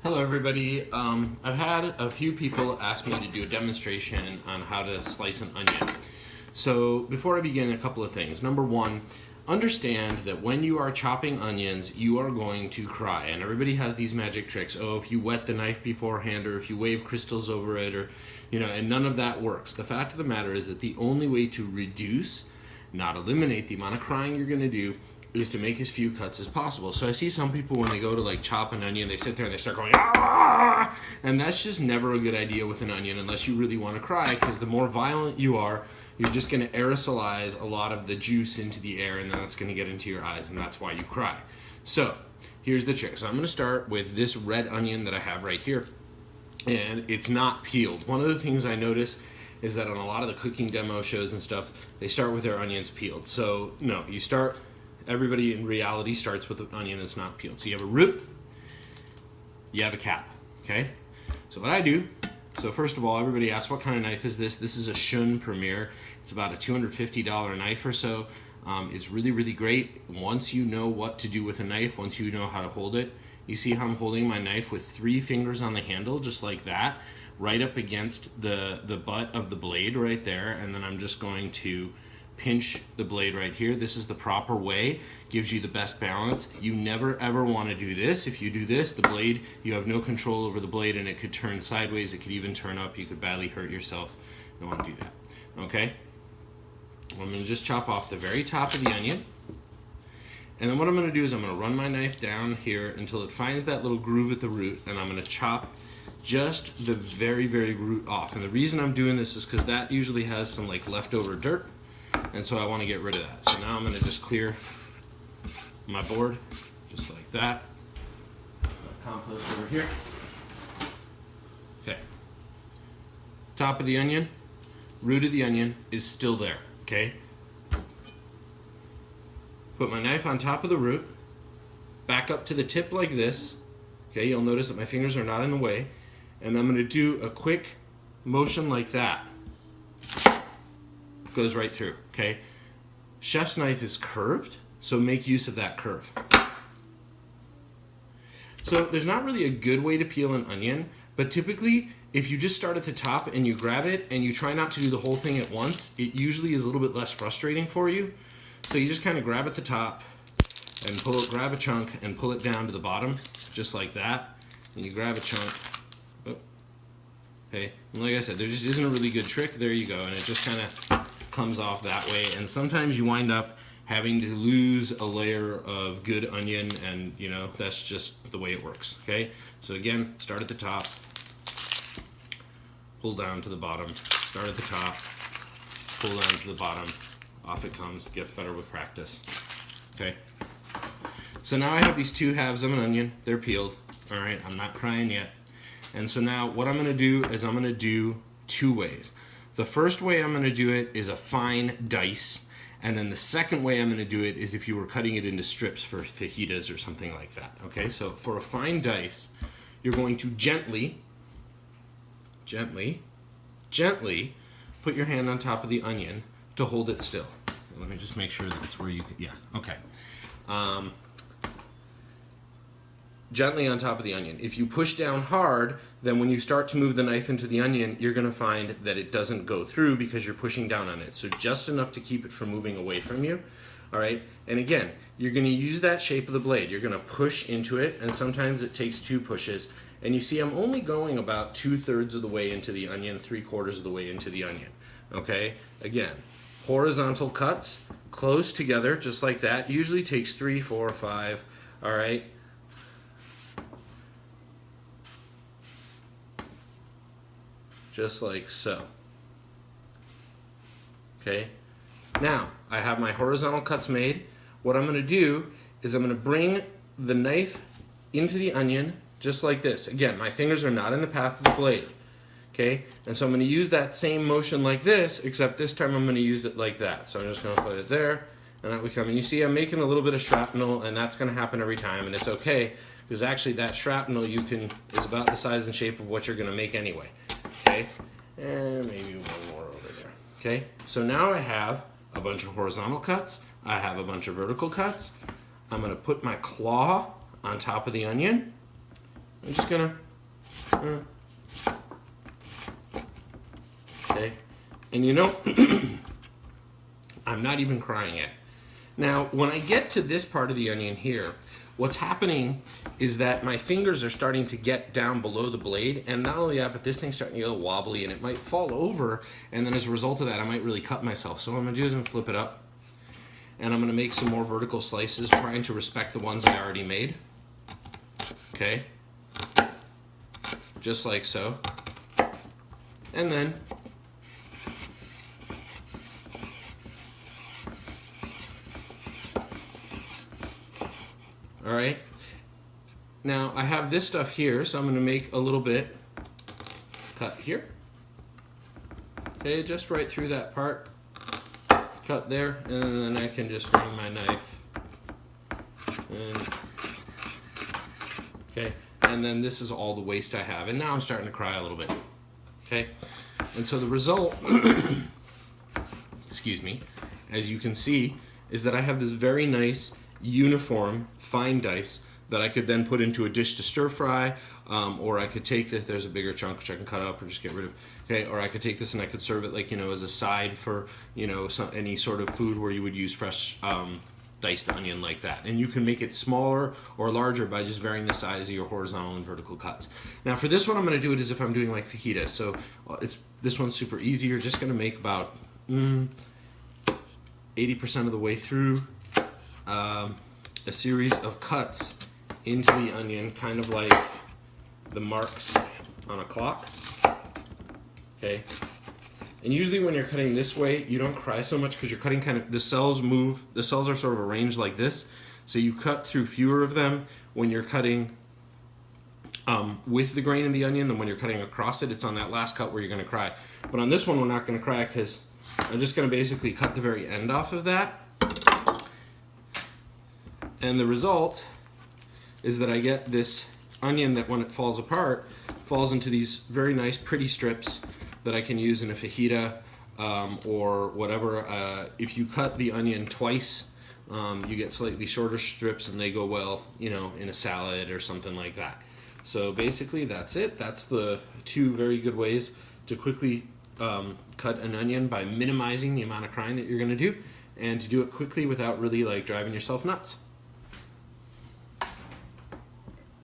Hello everybody. I've had a few people ask me to do a demonstration on how to slice an onion. So before I begin, a couple of things. Number one, understand that when you are chopping onions, you are going to cry. And everybody has these magic tricks. Oh, if you wet the knife beforehand, or if you wave crystals over it, or, and none of that works. The fact of the matter is that the only way to reduce, not eliminate, the amount of crying you're going to do is to make as few cuts as possible. So I see some people when they go to chop an onion, they sit there and they start going, ah! And that's just never a good idea with an onion unless you really want to cry, because the more violent you are, you're just going to aerosolize a lot of the juice into the air, and then that's going to get into your eyes, and that's why you cry. So here's the trick. So I'm going to start with this red onion that I have right here, and it's not peeled. One of the things I notice is that on a lot of the cooking demo shows and stuff, they start with their onions peeled. So no, everybody in reality starts with an onion that's not peeled. So you have a root, you have a cap, okay? So what I do, so first of all, everybody asks, what kind of knife is this? This is a Shun Premier. It's about a $250 knife or so. It's really, really great once you know what to do with a knife, once you know how to hold it. You see how I'm holding my knife with 3 fingers on the handle, just like that, right up against the butt of the blade right there, and then I'm just going to pinch the blade right here. This is the proper way, gives you the best balance. You never ever want to do this. If you do this, the blade, you have no control over the blade, and it could turn sideways, it could even turn up, you could badly hurt yourself. You don't want to do that, okay? I'm going to just chop off the very top of the onion, and then what I'm going to do is I'm going to run my knife down here until it finds that little groove at the root, and I'm going to chop just the very, very root off. And the reason I'm doing this is because that usually has some leftover dirt, and so I want to get rid of that. So now I'm going to just clear my board, just like that. Compost over here. Okay. Top of the onion, root of the onion is still there, okay? Put my knife on top of the root, back up to the tip like this. Okay, you'll notice that my fingers are not in the way. And I'm going to do a quick motion like that. Goes right through, okay? Chef's knife is curved, so make use of that curve. So there's not really a good way to peel an onion, but typically if you just start at the top and you grab it and you try not to do the whole thing at once, it usually is a little bit less frustrating for you. So you just kind of grab at the top and grab a chunk and pull it down to the bottom, just like that. And you grab a chunk. Okay, and like I said, there just isn't a really good trick. There you go, and it just kind of comes off that way, and sometimes you wind up having to lose a layer of good onion, and that's just the way it works. Okay, so again, start at the top, pull down to the bottom, start at the top, pull down to the bottom, off it comes. It gets better with practice. Okay, so now I have these 2 halves of an onion. They're peeled. All right, I'm not crying yet. And so now what I'm going to do is I'm going to do 2 ways. The first way I'm going to do it is a fine dice, and then the second way I'm going to do it is if you were cutting it into strips for fajitas or something like that. Okay, so for a fine dice, you're going to gently put your hand on top of the onion to hold it still. Let me just make sure that it's where you could, yeah, okay. Gently on top of the onion. If you push down hard, then when you start to move the knife into the onion, you're going to find that it doesn't go through because you're pushing down on it. So just enough to keep it from moving away from you. All right. And again, you're going to use that shape of the blade. You're going to push into it, and sometimes it takes 2 pushes. And you see I'm only going about 2/3 of the way into the onion, 3/4 of the way into the onion. Okay. Again, horizontal cuts, close together, just like that. Usually takes 3, 4, 5. All right. Just like so. Okay, now I have my horizontal cuts made. What I'm going to do is I'm going to bring the knife into the onion just like this. Again, my fingers are not in the path of the blade. Okay, and so I'm going to use that same motion like this, except this time I'm going to use it like that. So I'm just going to put it there, and that we come. And you see I'm making a little bit of shrapnel, and that's going to happen every time, and it's okay, because actually that shrapnel is about the size and shape of what you're going to make anyway. Okay, and maybe one more over there. Okay, so now I have a bunch of horizontal cuts. I have a bunch of vertical cuts. I'm going to put my claw on top of the onion. I'm just gonna, okay. And you know, I'm not even crying yet. Now, when I get to this part of the onion here, what's happening is that my fingers are starting to get down below the blade, and not only that, but this thing's starting to get a little wobbly, and it might fall over, and then as a result of that, I might really cut myself. So what I'm gonna do is I'm gonna flip it up, and I'm gonna make some more vertical slices, trying to respect the ones I already made. Okay, just like so. And then all right, now I have this stuff here, so I'm going to make a little bit cut here. Okay, just right through that part. Cut there, and then I can just bring my knife. And, okay, and then this is all the waste I have. And now I'm starting to cry a little bit. Okay, and so the result, excuse me, as you can see, is that I have this very nice uniform fine dice that I could then put into a dish to stir fry, or I could take this, there's a bigger chunk which I can cut up or just get rid of, okay, or I could take this and I could serve it like, you know, as a side for, you know, any sort of food where you would use fresh diced onion like that. And you can make it smaller or larger by just varying the size of your horizontal and vertical cuts. Now for this one, I'm going to do it as if I'm doing like fajitas. So this one's super easy. You're just going to make about 80% of the way through a series of cuts into the onion, kind of like the marks on a clock. Okay. And usually when you're cutting this way, you don't cry so much because you're cutting kind of, the cells move, the cells are sort of arranged like this. So you cut through fewer of them when you're cutting with the grain of the onion than when you're cutting across it. It's on that last cut where you're going to cry. But on this one, we're not going to cry because I'm just going to basically cut the very end off of that. And the result is that I get this onion that when it falls apart, falls into these very nice pretty strips that I can use in a fajita or whatever. If you cut the onion twice, you get slightly shorter strips and they go well, you know, in a salad or something like that. So basically that's it. That's the two very good ways to quickly cut an onion by minimizing the amount of crying that you're gonna do, and to do it quickly without really like driving yourself nuts.